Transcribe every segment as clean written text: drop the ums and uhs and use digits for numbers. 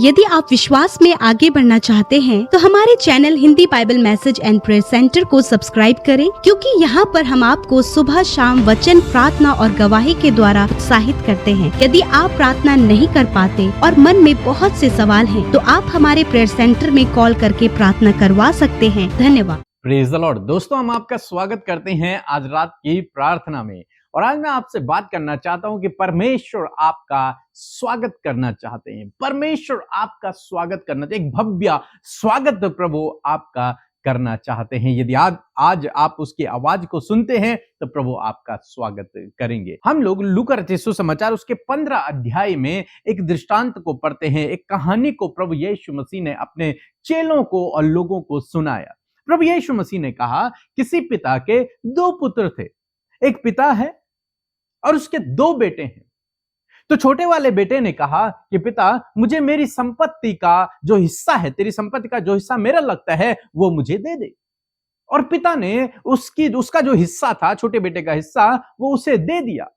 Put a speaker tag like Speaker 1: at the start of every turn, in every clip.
Speaker 1: यदि आप विश्वास में आगे बढ़ना चाहते हैं तो हमारे channel Hindi Bible message and prayer centre को सब्सक्राइब करें, क्योंकि यहाँ पर हम आपको सुबह शाम वचन, प्रार्थना और गवाही के द्वारा उत्साहित करते हैं। यदि आप प्रार्थना नहीं कर पाते और मन में बहुत से सवाल हैं, तो आप हमारे प्रेयर सेंटर में कॉल करके प्रार्थना करवा सकते हैं। धन्यवाद।
Speaker 2: Praise the Lord. दोस्तों, हम आपका स्वागत करते हैं आज रात की प्रार्थना में। और आज मैं आपसे बात करना चाहता हूं कि परमेश्वर आपका स्वागत करना चाहते हैं। परमेश्वर आपका स्वागत करना चाहते हैं। एक भव्य स्वागत प्रभु आपका करना चाहते हैं। यदि आज आप उसकी आवाज को सुनते हैं तो प्रभु आपका स्वागत करेंगे। हम लोग लूका रचित सुसमाचार उसके 15 अध्याय में एक दृष्टांत को पढ़ते हैं। एक कहानी को प्रभु यीशु मसीह ने अपने चेलों को और लोगों को सुनाया। प्रभु यीशु मसीह ने कहा, किसी पिता के 2 पुत्र थे। एक पिता है और उसके 2 बेटे हैं। तो छोटे वाले बेटे ने कहा कि पिता, मुझे मेरी संपत्ति का जो हिस्सा है, तेरी संपत्ति का जो हिस्सा मेरा लगता है, वो मुझे दे दे। और पिता ने उसका जो हिस्सा था, छोटे बेटे का हिस्सा, वो उसे दे दिया।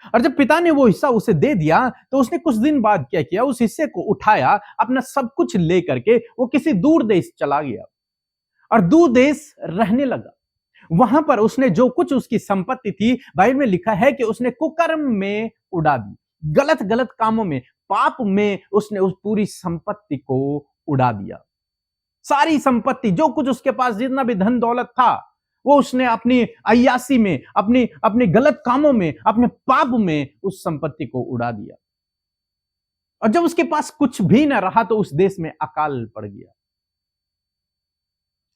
Speaker 2: और जब पिता ने वो हिस्सा उसे दे दिया तो उसने कुछ दिन बाद क्या किया, उस हिस्से को उठाया, अपना सब कुछ ले करके वो किसी दूर देश चला गया और दूर देश रहने लगा। वहां पर उसने जो कुछ उसकी संपत्ति थी, बाइबल में लिखा है कि उसने कुकर्म में उड़ा दी। गलत गलत कामों में, पाप में उसने उस पूरी संपत्ति को उड़ा दिया। सारी संपत्ति, जो कुछ उसके पास जितना भी धन दौलत था, वो उसने अपनी अय्यासी में, अपने गलत कामों में, अपने पाप में उस संपत्ति को उड़ा दिया। और जब उसके पास कुछ भी न रहा तो उस देश में अकाल पड़ गया।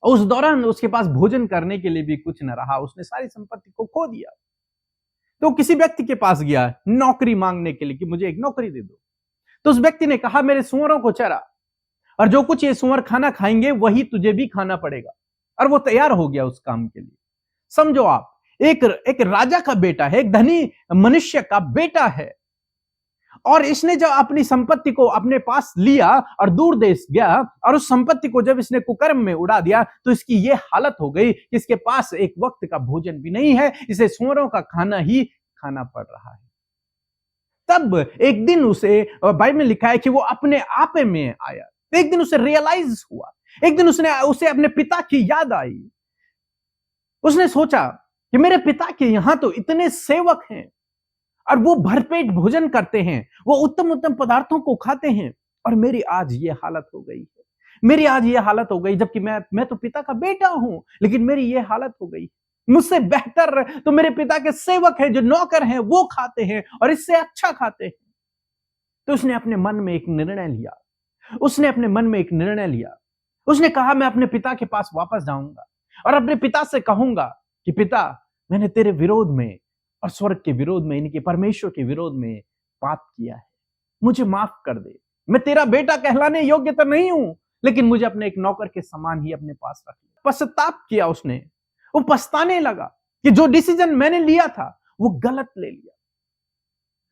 Speaker 2: उस दौरान उसके पास भोजन करने के लिए भी कुछ न रहा। उसने सारी संपत्ति को खो दिया। तो किसी व्यक्ति के पास गया नौकरी मांगने के लिए कि मुझे एक नौकरी दे दो। तो उस व्यक्ति ने कहा, मेरे सूअरों को चरा, और जो कुछ ये सूअर खाना खाएंगे वही तुझे भी खाना पड़ेगा। और वो तैयार हो गया उस काम के लिए। समझो आप, एक राजा का बेटा है, एक धनी मनुष्य का बेटा है, और इसने जब अपनी संपत्ति को अपने पास लिया और दूर देश गया, और उस संपत्ति को जब इसने कुकर्म में उड़ा दिया तो इसकी ये हालत हो गई कि इसके पास एक वक्त का भोजन भी नहीं है, इसे सूअरों का खाना ही खाना पड़ रहा है। तब एक दिन उसे, बाइबल में लिखा है कि वो अपने आप में आया। एक दिन उसे रियलाइज हुआ, एक दिन उसे अपने पिता की याद आई। उसने सोचा कि मेरे पिता के यहां तो इतने सेवक हैं और वो भरपेट भोजन करते हैं, वो उत्तम उत्तम पदार्थों को खाते हैं, और मेरी आज ये हालत हो गई है। मेरी आज ये हालत हो गई, जबकि मैं तो पिता का बेटा हूं, लेकिन मेरी ये हालत हो गई। मुझसे बेहतर तो मेरे पिता के सेवक हैं, जो नौकर हैं, वो खाते हैं और इससे अच्छा खाते हैं। तो उसने अपने मन में एक निर्णय लिया। उसने कहा, मैं अपने पिता के पास वापस जाऊंगा और अपने पिता से कहूंगा कि पिता, मैंने तेरे विरोध में और स्वर्ग के विरोध में, इनके परमेश्वर के विरोध में पाप किया है, मुझे माफ कर दे। मैं तेरा बेटा कहलाने योग्य तो नहीं हूं, लेकिन मुझे अपने एक नौकर के समान ही अपने पास रख लिया। पश्चाताप किया उसने। वो पछताने लगा कि जो डिसीजन मैंने लिया था वो गलत ले लिया,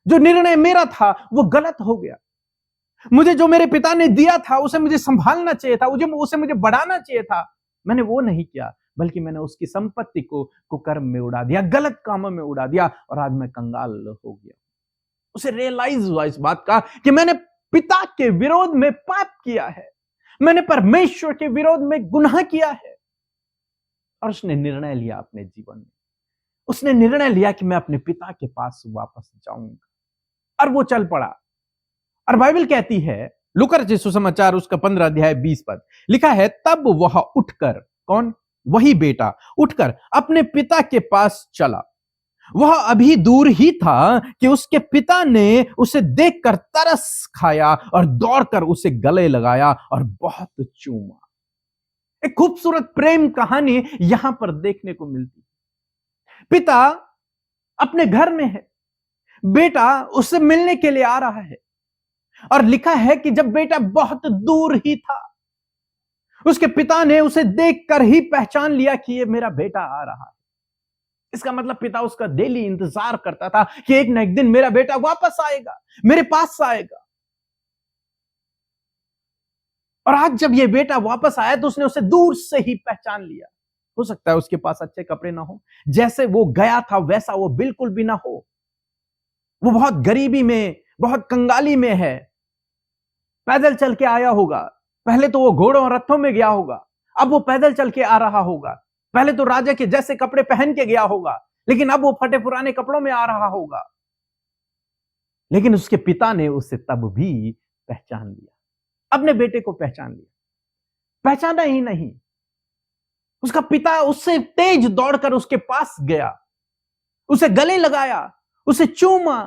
Speaker 2: जो निर्णय मेरा था वो गलत हो गया। मुझे जो मेरे पिता ने दिया था उसे मुझे संभालना चाहिए था, उसे मुझे बढ़ाना चाहिए था, मैंने वो नहीं किया, बल्कि मैंने उसकी संपत्ति को कुकर्म में उड़ा दिया, गलत कामों में उड़ा दिया, और आज मैं कंगाल हो गया। उसे रियलाइज हुआ इस बात का कि मैंने पिता के विरोध में पाप किया है, मैंने परमेश्वर के विरोध में गुनाह किया है। और उसने निर्णय लिया अपने जीवन में, उसने निर्णय लिया कि मैं अपने पिता के पास वापस जाऊंगा, और वो चल पड़ा। और बाइबल कहती है, लूका रचित सुसमाचार उसका 15 अध्याय 20 पद लिखा है, तब वह उठकर, कौन? वही बेटा उठकर अपने पिता के पास चला। वह अभी दूर ही था कि उसके पिता ने उसे देखकर तरस खाया और दौड़कर उसे गले लगाया और बहुत चूमा। एक खूबसूरत प्रेम कहानी यहां पर देखने को मिलती है। पिता अपने घर में है, बेटा उससे मिलने के लिए आ रहा है, और लिखा है कि जब बेटा बहुत दूर ही था, उसके पिता ने उसे देखकर ही पहचान लिया कि ये मेरा बेटा आ रहा है। इसका मतलब पिता उसका डेली इंतजार करता था कि एक न एक दिन मेरा बेटा वापस आएगा, मेरे पास आएगा। और आज जब ये बेटा वापस आया तो उसने उसे दूर से ही पहचान लिया। हो सकता है उसके पास अच्छे कपड़े ना हो, जैसे वो गया था वैसा वो बिल्कुल भी ना हो, वो बहुत गरीबी में, बहुत कंगाली में है, पैदल चल के आया होगा। पहले तो वो घोड़ों और रथों में गया होगा, अब वो पैदल चल के आ रहा होगा। पहले तो राजा के जैसे कपड़े पहन के गया होगा, लेकिन अब वो फटे पुराने कपड़ों में आ रहा होगा। लेकिन उसके पिता ने उसे तब भी पहचान लिया, अपने बेटे को पहचान लिया। पहचाना ही नहीं, उसका पिता उससे तेज दौड़कर उसके पास गया, उसे गले लगाया, उसे चूमा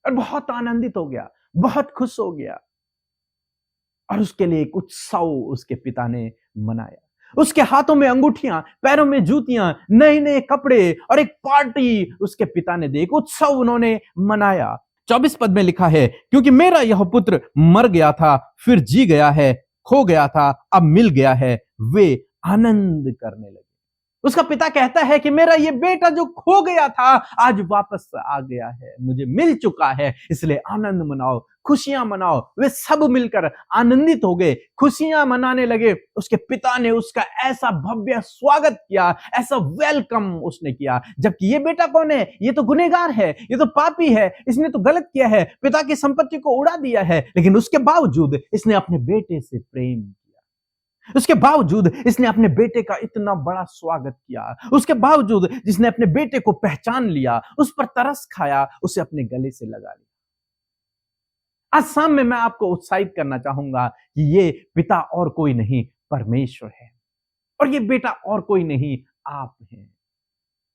Speaker 2: और बहुत आनंदित हो गया, बहुत खुश हो गया। और उसके लिए एक उत्सव उसके पिता ने मनाया। उसके हाथों में अंगूठियां, पैरों में जूतियां, नए नए कपड़े और एक पार्टी उसके पिता ने दी, एक उत्सव उन्होंने मनाया। 24 पद में लिखा है, क्योंकि मेरा यह पुत्र मर गया था, फिर जी गया है, खो गया था, अब मिल गया है। वे आनंद करने लगे। उसका पिता कहता है कि मेरा ये बेटा जो खो गया था आज वापस आ गया है, मुझे मिल चुका है, इसलिए आनंद मनाओ, खुशियां मनाओ। वे सब मिलकर आनंदित हो गए, खुशियां मनाने लगे। उसके पिता ने उसका ऐसा भव्य स्वागत किया, ऐसा वेलकम उसने किया। जबकि ये बेटा कौन है? ये तो गुनहगार है, ये तो पापी है, इसने तो गलत किया है, पिता की संपत्ति को उड़ा दिया है। लेकिन उसके बावजूद इसने अपने बेटे से प्रेम किया, उसके बावजूद इसने अपने बेटे का इतना बड़ा स्वागत किया, उसके बावजूद जिसने अपने बेटे को पहचान लिया, उस पर तरस खाया, उसे अपने गले से लगा लिया। आज शाम में मैं आपको उत्साहित करना चाहूंगा कि ये पिता और कोई नहीं, परमेश्वर है, और ये बेटा और कोई नहीं, आप हैं,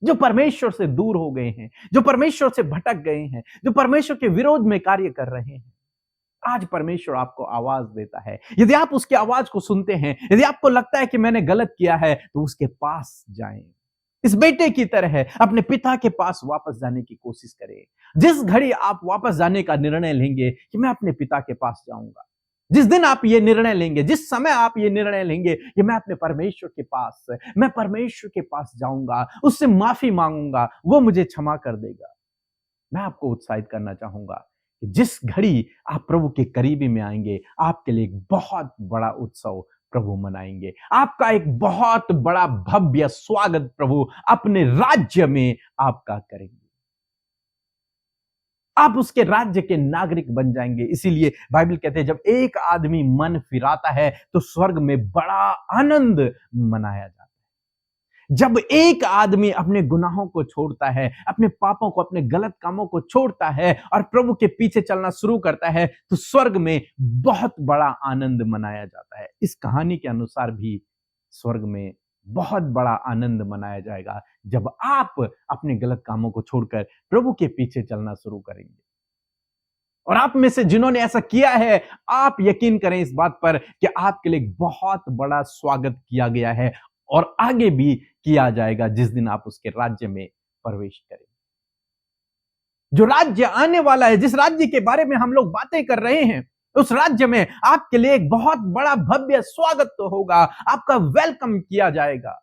Speaker 2: जो परमेश्वर से दूर हो गए हैं, जो परमेश्वर से भटक गए हैं, जो परमेश्वर के विरोध में कार्य कर रहे हैं। आज परमेश्वर आपको आवाज देता है। यदि आप उसकी आवाज को सुनते हैं, यदि आपको लगता है कि मैंने गलत किया है, तो उसके पास जाएं। इस बेटे की तरह अपने पिता के पास वापस जाने की कोशिश करें। जिस घड़ी आप वापस जाने का निर्णय लेंगे कि मैं अपने पिता के पास जाऊंगा, जिस दिन आप ये निर्णय लेंगे, जिस समय आप ये निर्णय लेंगे कि मैं अपने परमेश्वर के पास, मैं परमेश्वर के पास जाऊंगा, उससे माफी मांगूंगा, वो मुझे क्षमा कर देगा। मैं आपको उत्साहित करना चाहूंगा कि जिस घड़ी आप प्रभु के करीबी में आएंगे, आपके लिए एक बहुत बड़ा उत्सव प्रभु मनाएंगे। आपका एक बहुत बड़ा भव्य स्वागत प्रभु अपने राज्य में आपका करेंगे। आप उसके राज्य के नागरिक बन जाएंगे। इसीलिए बाइबल कहते हैं, जब एक आदमी मन फिराता है तो स्वर्ग में बड़ा आनंद मनाया जाता है। जब एक आदमी अपने गुनाहों को छोड़ता है, अपने पापों को, अपने गलत कामों को छोड़ता है और प्रभु के पीछे चलना शुरू करता है, तो स्वर्ग में बहुत बड़ा आनंद मनाया जाता है। इस कहानी के अनुसार भी स्वर्ग में बहुत बड़ा आनंद मनाया जाएगा जब आप अपने गलत कामों को छोड़कर प्रभु के पीछे चलना शुरू करेंगे। और आप में से जिन्होंने ऐसा किया है, आप यकीन करें इस बात पर कि आपके लिए बहुत बड़ा स्वागत किया गया है और आगे भी किया जाएगा जिस दिन आप उसके राज्य में प्रवेश करें। जो राज्य आने वाला है, जिस राज्य के बारे में हम लोग बातें कर रहे हैं, उस राज्य में आपके लिए एक बहुत बड़ा भव्य स्वागत तो होगा। आपका वेलकम किया जाएगा,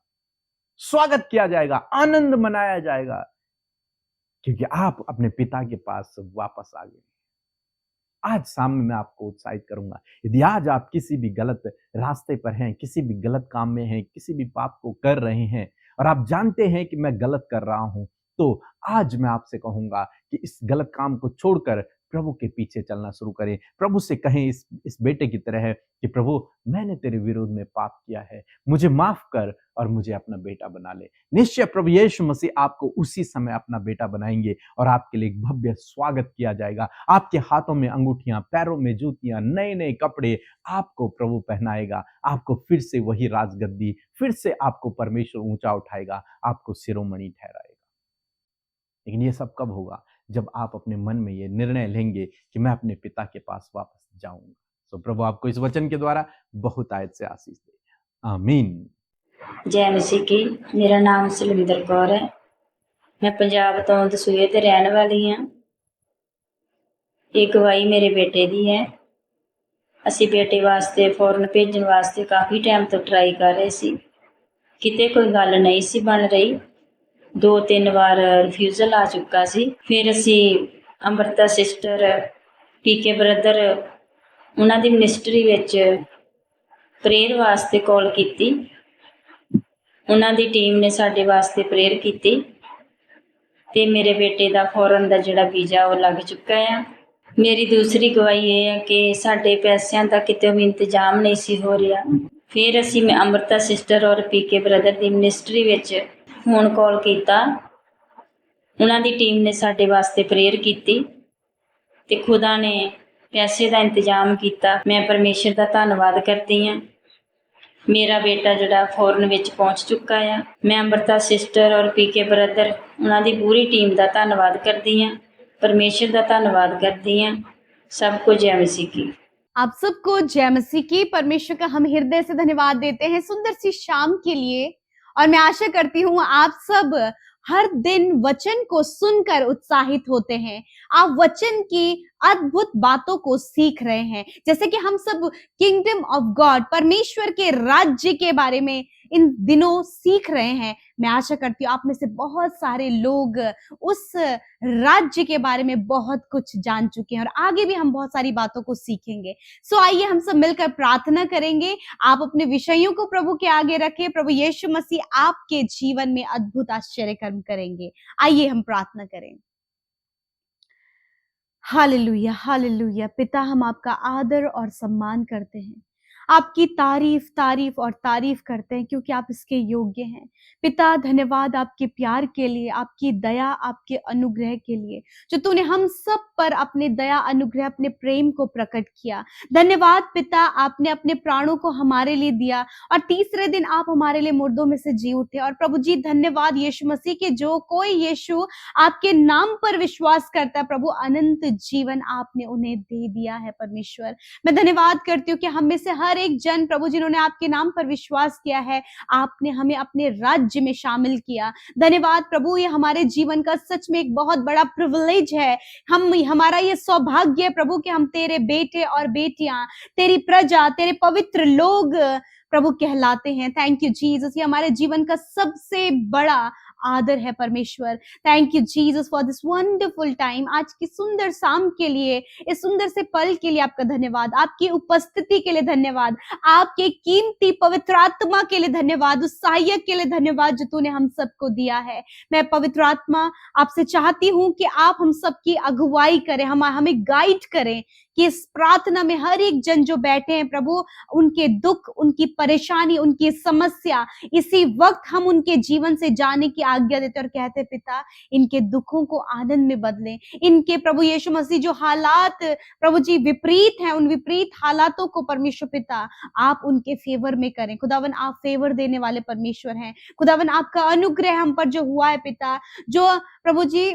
Speaker 2: स्वागत किया जाएगा, आनंद मनाया जाएगा, क्योंकि आप अपने पिता के पास वापस आ गए। आज शाम में मैं आपको उत्साहित करूंगा, यदि आज आप किसी भी गलत रास्ते पर हैं, किसी भी गलत काम में हैं, किसी भी पाप को कर रहे हैं और आप जानते हैं कि मैं गलत कर रहा हूं, तो आज मैं आपसे कहूंगा कि इस गलत काम को छोड़कर प्रभु के पीछे चलना शुरू करें। प्रभु से कहें इस बेटे की तरह कि प्रभु, मैंने तेरे विरोध में पाप किया है, मुझे माफ कर और मुझे अपना बेटा बना ले। निश्चय प्रभु यीशु मसीह आपको उसी समय अपना बेटा बनाएंगे और आपके लिए एक भव्य स्वागत किया जाएगा। आपके हाथों में अंगूठियां, पैरों में जूतियां, नए नए कपड़े आपको प्रभु पहनाएगा। आपको फिर से वही राजगद्दी, फिर से आपको परमेश्वर ऊंचा उठाएगा, आपको शिरोमणि ठहराएगा। लेकिन ये सब कब होगा? जब आप अपने मन में ये निर्णय लेंगे कि मैं अपने पिता के पास वापस जाऊंगा। तो प्रभु आपको इस वचन के द्वारा बहुत आयत से आशीष दे। आमीन।
Speaker 3: जय मसीह की। मेरा नाम सुलिंदर कौर है। मैं पंजाब तो दसूए ते रहने वाली हाँ। ये गवाही मेरे बेटे दी है। असी बेटे वास्ते फॉरन भेजन वास्ते काफ़ी टाइम तो ट्राई कर रहे सी, किते कोई गल नहीं सी बन रही। 2-3 बार रिफ्यूजल आ चुका सी। फिर असी अमृता सिस्टर, पीके ब्रदर, उन्हां दी मिनिस्ट्री विच प्रेयर वास्ते कॉल कीती। उन्हां दी टीम ने साडे वास्ते प्रेयर कीती ते मेरे बेटे दा फॉरन दा जिहड़ा वीज़ा वो लग चुका है। ਮੇਰੀ ਦੂਸਰੀ ਗਵਾਹੀ ਇਹ ਹੈ ਕਿ ਸਾਡੇ ਪੈਸਿਆਂ ਦਾ ਕਿਤੇ ਵੀ ਇੰਤਜ਼ਾਮ ਨਹੀਂ ਸੀ ਹੋ ਰਿਹਾ। ਫਿਰ ਅਸੀਂ ਮੈਂ ਅੰਮ੍ਰਿਤਾ ਸਿਸਟਰ ਔਰ ਪੀਕੇ ਬ੍ਰਦਰ ਦੀ ਮਿਨਿਸਟਰੀ ਵਿੱਚ ਫੋਨ ਕਾਲ ਕੀਤਾ। ਉਹਨਾਂ ਦੀ ਟੀਮ ਨੇ ਸਾਡੇ ਵਾਸਤੇ ਪ੍ਰੇਅਰ ਕੀਤੀ ਤੇ ਖੁਦਾ ਨੇ ਪੈਸੇ ਦਾ ਇੰਤਜ਼ਾਮ ਕੀਤਾ। ਮੈਂ ਪਰਮੇਸ਼ਰ ਦਾ ਧੰਨਵਾਦ ਕਰਦੀ ਹਾਂ। ਮੇਰਾ ਬੇਟਾ ਜਿਹੜਾ ਫੋਰਨ ਵਿੱਚ ਪਹੁੰਚ ਚੁੱਕਾ ਆ। ਮੈਂ ਅੰਮ੍ਰਿਤਾ ਸਿਸਟਰ ਔਰ ਪੀਕੇ ਬ੍ਰਦਰ ਉਹਨਾਂ ਦੀ ਪੂਰੀ ਟੀਮ ਦਾ ਧੰਨਵਾਦ ਕਰਦੀ ਹਾਂ। परमेश्वर का धन्यवाद करती हैं। सबको जय मसीह की।
Speaker 1: आप सबको जय मसीह की। परमेश्वर का हम हृदय से धन्यवाद देते हैं सुंदर सी शाम के लिए, और मैं आशा करती हूँ आप सब हर दिन वचन को सुनकर उत्साहित होते हैं। आप वचन की अद्भुत बातों को सीख रहे हैं, जैसे कि हम सब किंगडम ऑफ गॉड, परमेश्वर के राज्य के बारे में इन दिनों सीख रहे हैं। मैं आशा करती हूँ आप में से बहुत सारे लोग उस राज्य के बारे में बहुत कुछ जान चुके हैं, और आगे भी हम बहुत सारी बातों को सीखेंगे। सो आइए हम सब मिलकर प्रार्थना करेंगे। आप अपने विषयों को प्रभु के आगे रखें। प्रभु यीशु मसीह आपके जीवन में अद्भुत आश्चर्य कर्म करेंगे। आइए हम प्रार्थना करें। Hallelujah, hallelujah. पिता, हम आपका आदर और सम्मान करते हैं, आपकी तारीफ तारीफ और तारीफ करते हैं, क्योंकि आप इसके योग्य हैं। पिता, धन्यवाद आपके प्यार के लिए, आपकी दया, आपके अनुग्रह के लिए, जो तूने हम सब पर अपने दया, अनुग्रह, अपने प्रेम को प्रकट किया। धन्यवाद पिता, आपने अपने प्राणों को हमारे लिए दिया और तीसरे दिन आप हमारे लिए मुर्दों में से जी उठे। और प्रभु जी धन्यवाद यीशु मसीह के, जो कोई यीशु आपके नाम पर विश्वास करता है, प्रभु अनंत जीवन आपने उन्हें दे दिया है। परमेश्वर, मैं धन्यवाद करती हूँ कि हम में से हर एक जन प्रभु जिन्होंने आपके नाम पर विश्वास किया है, आपने हमें अपने राज्य में शामिल किया। धन्यवाद प्रभु, ये हमारे जीवन का सच में एक बहुत बड़ा प्रिविलेज है। हमारा ये सौभाग्य है प्रभु कि हम तेरे बेटे और बेटियां, तेरी प्रजा, तेरे पवित्र लोग प्रभु कहलाते हैं। थैंक यू जीसस, ये हमारे जीवन का सबसे बड़ा आदर है परमेश्वर। Thank you Jesus for this wonderful time. आज की सुंदर शाम के लिए, इस सुंदर से पल के लिए आपका धन्यवाद, आपकी उपस्थिति के लिए धन्यवाद, आपके कीमती पवित्र आत्मा के लिए धन्यवाद, उस सहायक के लिए धन्यवाद जो तूने हम सबको दिया है। मैं पवित्र आत्मा आपसे चाहती हूँ कि आप हम सबकी अगुवाई करें, हमें गाइड करें कि इस प्रार्थना में हर एक जन जो बैठे हैं प्रभु, उनके दुख, उनकी परेशानी, उनकी समस्या, इसी वक्त हम उनके जीवन से जाने की आज्ञा देते और कहते पिता, इनके दुखों को आनंद में बदलें। इनके प्रभु यीशु मसीह जो हालात प्रभु जी विपरीत हैं, उन विपरीत हालातों को परमेश्वर पिता आप उनके फेवर में करें। खुदावन, आप फेवर देने वाले परमेश्वर हैं। खुदावन, आपका अनुग्रह हम पर जो हुआ है पिता, जो प्रभु जी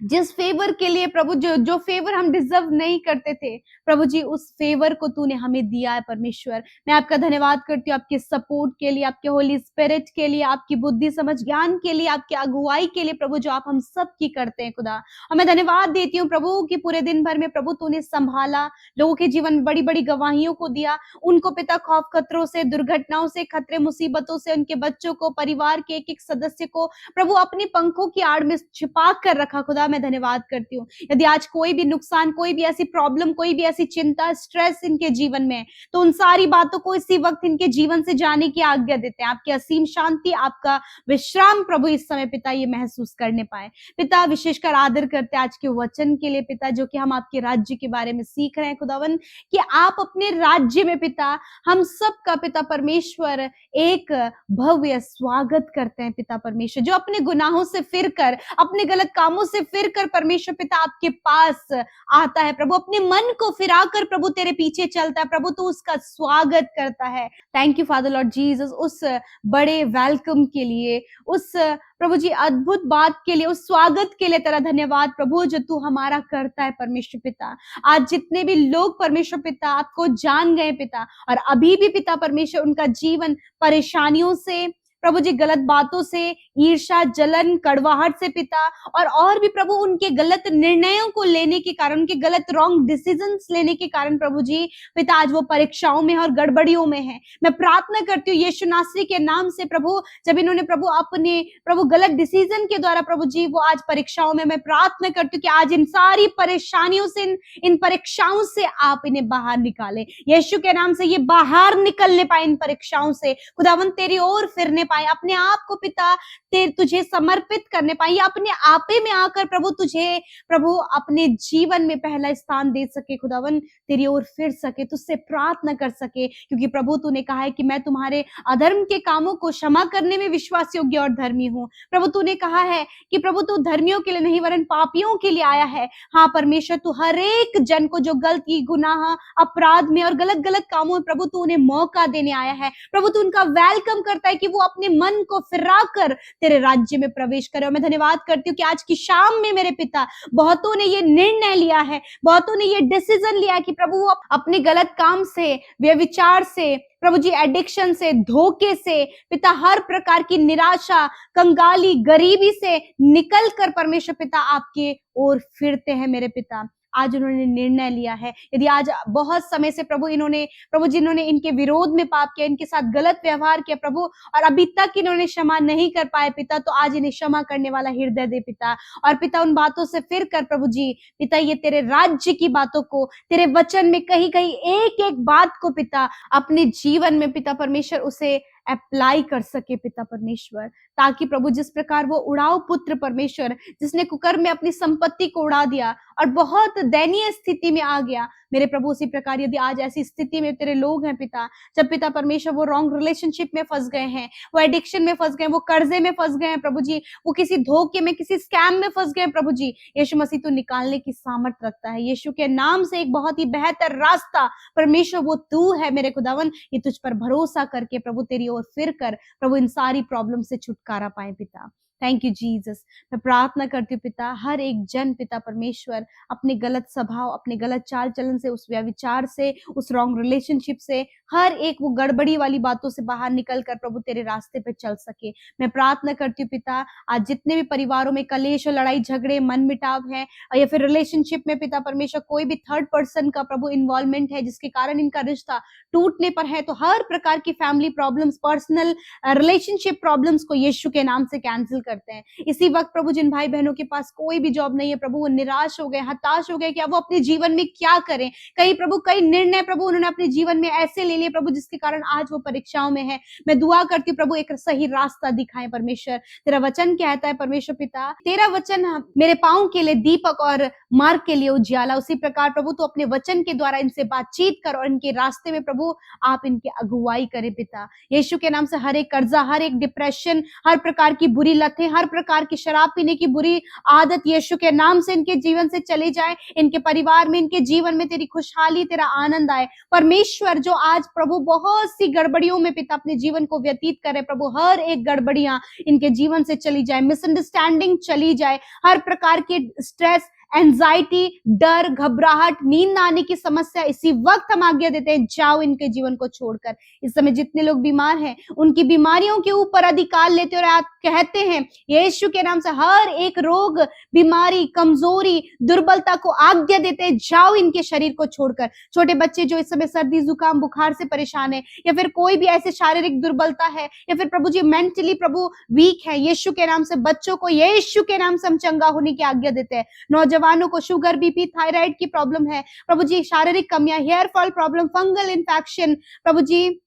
Speaker 1: जिस फेवर के लिए प्रभु जो फेवर हम डिजर्व नहीं करते थे, प्रभु जी उस फेवर को तूने हमें दिया है। परमेश्वर, मैं आपका धन्यवाद करती हूँ आपके सपोर्ट के लिए, आपके होली स्पिरिट के लिए, आपकी बुद्धि समझ ज्ञान के लिए, आपकी अगुवाई के लिए प्रभु, जो आप हम सब की करते हैं खुदा। और मैं धन्यवाद देती हूँ प्रभु कि पूरे दिन भर में प्रभु तूने संभाला, लोगों के जीवन में बड़ी बड़ी गवाहियों को दिया, उनको पिता खौफ खतरों से, दुर्घटनाओं से, खतरे मुसीबतों से, उनके बच्चों को, परिवार के एक एक सदस्य को प्रभु अपनी पंखों की आड़ में छिपा कर रखा। खुदा, मैं धन्यवाद करती हूँ। यदि आज कोई भी नुकसान, कोई भी ऐसी प्रॉब्लम, कोई भी ऐसी चिंता, स्ट्रेस इनके जीवन में, तो उन सारी बातों को इसी वक्त इनके जीवन से जाने की आज्ञा देते हैं। आपकी असीम शांति, आपका विश्राम प्रभु इस समय पिता ये महसूस करने पाए। पिता, विशेषकर आदर करते आज के वचन के लिए पिता, जो कि हम आपके राज्य के बारे में सीख रहे हैं खुदावन, कि आप अपने राज्य में पिता हम सब का पिता परमेश्वर एक भव्य स्वागत करते हैं। पिता परमेश्वर, जो अपने गुनाहों से फिरकर, अपने गलत कामों से फिरकर परमेश्वर पिता आपके पास आता है प्रभु, अपने मन को फिराकर प्रभु तेरे पीछे चलता है प्रभु, तो उसका स्वागत करता है। Thank you father Lord Jesus, उस बड़े वेलकम के लिए, उस प्रभु जी अद्भुत बात के लिए, उस स्वागत के लिए तेरा धन्यवाद प्रभु, जो तू हमारा करता है परमेश्वर पिता। आज जितने भी लोग परमेश्वर पिता आपको जान गए पिता, और अभी भी पिता परमेश्वर उनका जीवन परेशानियों से प्रभु जी, गलत बातों से, ईर्ष्या, जलन, कड़वाहट से पिता, और भी प्रभु उनके गलत निर्णयों को लेने के कारण, उनके गलत रॉन्ग डिसीजंस लेने के कारण प्रभु जी पिता आज वो परीक्षाओं में और गड़बड़ियों में है। मैं प्रार्थना करती हूँ यीशु नासरी के नाम से प्रभु, जब इन्होंने प्रभु अपने प्रभु गलत डिसीजन के द्वारा प्रभु जी वो आज परीक्षाओं में, मैं प्रार्थना करती हूँ कि आज इन सारी परेशानियों से, इन परीक्षाओं से आप इन्हें बाहर निकाले। यीशु के नाम से ये बाहर निकलने पाए इन परीक्षाओं से, खुदावन तेरी ओर फिरने पाए, अपने आप को पिता तुझे समर्पित करने पाए, या अपने आपे में आकर प्रभु तुझे प्रभु अपने जीवन में पहला स्थान दे सके खुदावन, तेरी ओर फिर सके, तुझसे प्रार्थना कर सके, क्योंकि प्रभु तूने कहा है कि मैं तुम्हारे अधर्म के कामों को क्षमा करने में विश्वास योग्य और धर्मी हूँ। प्रभु तूने कहा है कि प्रभु तू धर्मियों के लिए नहीं वरन पापियों के लिए आया है। हाँ परमेश्वर, तू हर एक जन को जो गलती, गुनाह, अपराध में और गलत गलत कामों में प्रभु तू उन्हें मौका देने आया है। प्रभु तू उनका वेलकम करता है कि वो अपने मन को फिरा कर तेरे राज्य में प्रवेश करे। और मैं धन्यवाद करती हूँ कि आज की शाम में मेरे पिता, बहुतों ने ये निर्णय लिया है, बहुतों ने ये डिसीजन लिया है कि प्रभु वो अपने गलत काम से, व्यभिचार से, प्रभु जी एडिक्शन से, धोखे से, पिता हर प्रकार की निराशा, कंगाली, गरीबी से निकल कर परमेश्वर पिता आपके ओर फिरते हैं मेरे पिता। आज उन्होंने निर्णय लिया है, यदि आज बहुत समय से प्रभु जिन्होंने इनके विरोध में पाप किया, इनके साथ गलत व्यवहार किया प्रभु, और अभी तक इन्होंने क्षमा नहीं कर पाए पिता, तो आज इन्हें क्षमा करने वाला हृदय दे पिता। और पिता उन बातों से फिर कर प्रभु जी पिता, ये तेरे राज्य की बातों को, तेरे वचन में कहीं कहीं एक एक बात को पिता अपने जीवन में पिता परमेश्वर उसे अप्लाई कर सके पिता परमेश्वर, ताकि प्रभु जिस प्रकार वो उड़ाऊ पुत्र परमेश्वर, जिसने कुकर्म में अपनी संपत्ति को उड़ा दिया और बहुत दयनीय स्थिति में आ गया मेरे प्रभु, उसी प्रकार यदि आज ऐसी स्थिति में तेरे लोग हैं पिता, जब पिता परमेश्वर वो रॉन्ग रिलेशनशिप में फंस गए हैं, वो एडिक्शन में फंस गए, वो कर्जे में फंस गए हैं प्रभु जी, वो किसी धोखे में, किसी स्कैम में फंस गए हैं प्रभु जी, यीशु मसीह तू निकालने की सामर्थ रखता है। यीशु के नाम से एक बहुत ही बेहतर रास्ता परमेश्वर वो तू है मेरे खुदावन, ये तुझ पर भरोसा करके प्रभु तेरी ओर फिर कर प्रभु इन सारी प्रॉब्लम से छुटकारा पाए पिता। Thank you Jesus. मैं प्रार्थना करती हूँ पिता, हर एक जन पिता परमेश्वर अपने गलत स्वभाव, अपने गलत चाल चलन से, उस व्यभिचार से, उस रॉन्ग रिलेशनशिप से, हर एक वो गड़बड़ी वाली बातों से बाहर निकल कर प्रभु तेरे रास्ते पे चल सके। मैं प्रार्थना करती हूँ पिता, आज जितने भी परिवारों में कलेश और लड़ाई झगड़े, मन मिटाव है, या फिर रिलेशनशिप में पिता परमेश्वर कोई भी थर्ड पर्सन का प्रभु इन्वॉल्वमेंट है जिसके कारण इनका रिश्ता टूटने पर है, तो हर प्रकार की family problems, personal relationship problems को यीशु के नाम से कैंसिल करते हैं। इसी वक्त प्रभु जिन भाई बहनों के पास कोई भी जॉब नहीं है प्रभु, वो निराश हो गए, हताश हो गए कि अब वो अपने जीवन में क्या करें। कई प्रभु कई निर्णय प्रभु उन्होंने अपने जीवन में ऐसे ले लिए प्रभु जिसके कारण आज वो परीक्षाओं में है। मैं दुआ करती हूँ प्रभु एक सही रास्ता दिखाएं परमेश्वर। तेरा वचन कहता है परमेश्वर पिता, तेरा वचन मेरे पांव के लिए दीपक और मार्ग के लिए उजियाला, उसी प्रकार प्रभु तो अपने वचन के द्वारा इनसे बातचीत कर और इनके रास्ते में प्रभु आप इनकी अगुवाई करें पिता। यीशु के नाम से हर एक कर्जा, हर एक डिप्रेशन, हर प्रकार की बुरी लतें, हर प्रकार की शराब पीने की बुरी आदत यीशु के नाम से इनके जीवन से चले जाए। इनके परिवार में, इनके जीवन में तेरी खुशहाली, तेरा आनंद आए परमेश्वर। जो आज प्रभु बहुत सी गड़बड़ियों में पिता अपने जीवन को व्यतीत करे प्रभु, हर एक गड़बड़ियां इनके जीवन से चली जाए, मिसअंडरस्टैंडिंग चली जाए, हर प्रकार के स्ट्रेस, एंजाइटी, डर, घबराहट, नींद न आने की समस्या, इसी वक्त हम आज्ञा देते हैं जाओ इनके जीवन को छोड़कर। इस समय जितने लोग बीमार हैं उनकी बीमारियों के ऊपर अधिकार लेते और आप कहते हैं यीशु के नाम से हर एक रोग, बीमारी, कमजोरी, दुर्बलता को आज्ञा देते हैं जाओ इनके शरीर को छोड़कर। छोटे बच्चे जो इस समय सर्दी, जुकाम, बुखार से परेशान है, या फिर कोई भी ऐसे शारीरिक दुर्बलता है, या फिर प्रभु जी मेंटली प्रभु वीक है, यीशु के नाम से बच्चों को यीशु के नाम से हम चंगा होने की आज्ञा देते हैं। नौजवानों को शुगर, बीपी, थायराइड की प्रॉब्लम है प्रभु जी, शारीरिक कमियां, hair fall problem, fungal infection प्रभु जी,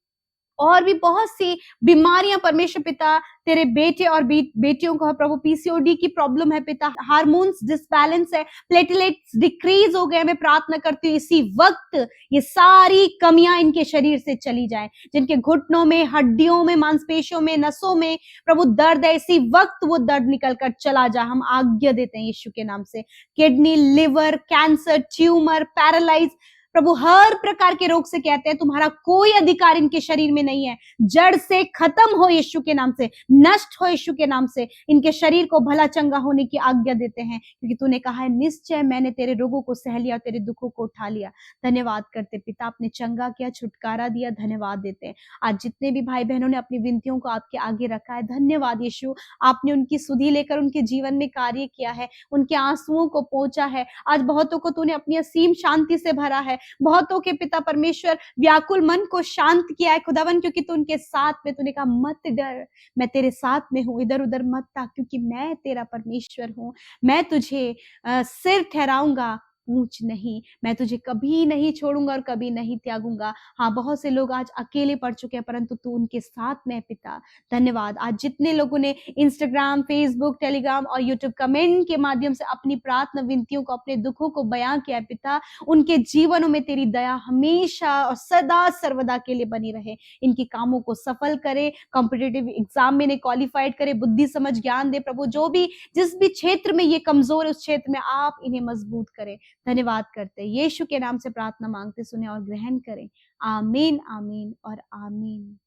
Speaker 1: और भी बहुत सी बीमारियां परमेश्वर पिता तेरे बेटे और बेटियों को प्रभु, पीसीओडी की प्रॉब्लम है पिता, हार्मोन्स डिसबैलेंस है, प्लेटलेट्स डिक्रीज हो गए। मैं प्रार्थना करती हूँ इसी वक्त ये सारी कमियां इनके शरीर से चली जाए। जिनके घुटनों में, हड्डियों में, मांसपेशियों में, नसों में प्रभु दर्द है, इसी वक्त वो दर्द निकल कर चला जा, हम आज्ञा देते हैं यीशु के नाम से। Kidney, liver, cancer, tumour, paralyse प्रभु हर प्रकार के रोग से कहते हैं तुम्हारा कोई अधिकार इनके शरीर में नहीं है, जड़ से खत्म हो यीशु के नाम से, नष्ट हो यीशु के नाम से। इनके शरीर को भला चंगा होने की आज्ञा देते हैं, क्योंकि तूने कहा है निश्चय मैंने तेरे रोगों को सह लिया, तेरे दुखों को उठा लिया। धन्यवाद करते पिता, आपने चंगा किया, छुटकारा दिया, धन्यवाद देते हैं। आज जितने भी भाई बहनों ने अपनी विनतियों को आपके आगे रखा है, धन्यवाद यीशु, आपने उनकी सुधि लेकर उनके जीवन में कार्य किया है, उनके आंसुओं को पहुंचा है। आज बहुतों को तूने अपनी असीम शांति से भरा है, बहुतों के पिता परमेश्वर व्याकुल मन को शांत किया है खुदावन, क्योंकि तू उनके साथ में, तूने कहा मत डर, मैं तेरे साथ में हूं, इधर उधर मत ताक, क्योंकि मैं तेरा परमेश्वर हूं, मैं तुझे सिर ठहराऊंगा, ऊंच नहीं, मैं तुझे कभी नहीं छोड़ूंगा और कभी नहीं त्यागूंगा। हाँ, बहुत से लोग आज अकेले पड़ चुके हैं, परंतु तू उनके साथ में है पिता। धन्यवाद। आज जितने लोगों ने इंस्टाग्राम, फेसबुक, टेलीग्राम और यूट्यूब कमेंट के माध्यम से अपनी प्रार्थना विनतियों को, अपने दुखों को बयां किया है पिता, उनके जीवनों में तेरी दया हमेशा और सदा सर्वदा के लिए बनी रहे। इनके कामों को सफल करे, कॉम्पिटिटिव एग्जाम में इन्हें क्वालिफाइड करे, बुद्धि समझ ज्ञान दे प्रभु। जो भी जिस भी क्षेत्र में ये कमजोर है, उस क्षेत्र में आप इन्हें मजबूत करें। धन्यवाद करते हैं, यीशु के नाम से प्रार्थना मांगते, सुने और ग्रहण करें। आमीन, आमीन और आमीन।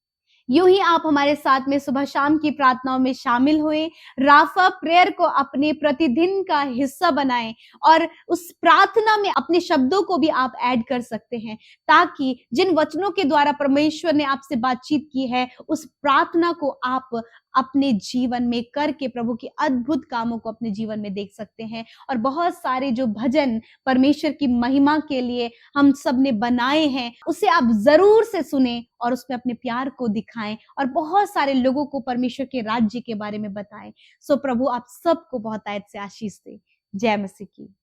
Speaker 1: यूं ही आप हमारे साथ में सुबह शाम की प्रार्थनाओं में शामिल हुए। राफा प्रेयर को अपने प्रतिदिन का हिस्सा बनाएं और उस प्रार्थना में अपने शब्दों को भी आप ऐड कर सकते हैं, ताकि जिन वचनों के द्वारा परमेश्वर ने आपसे बातचीत की है, उस प्रार्थना को आप अपने जीवन में करके प्रभु के अद्भुत कामों को अपने जीवन में देख सकते हैं। और बहुत सारे जो भजन परमेश्वर की महिमा के लिए हम सब ने बनाए हैं, उसे आप जरूर से सुने और उसमें अपने प्यार को दिखाएं और बहुत सारे लोगों को परमेश्वर के राज्य के बारे में बताएं। सो प्रभु आप सबको बहुत आयत से आशीष दे। जय मसीह की।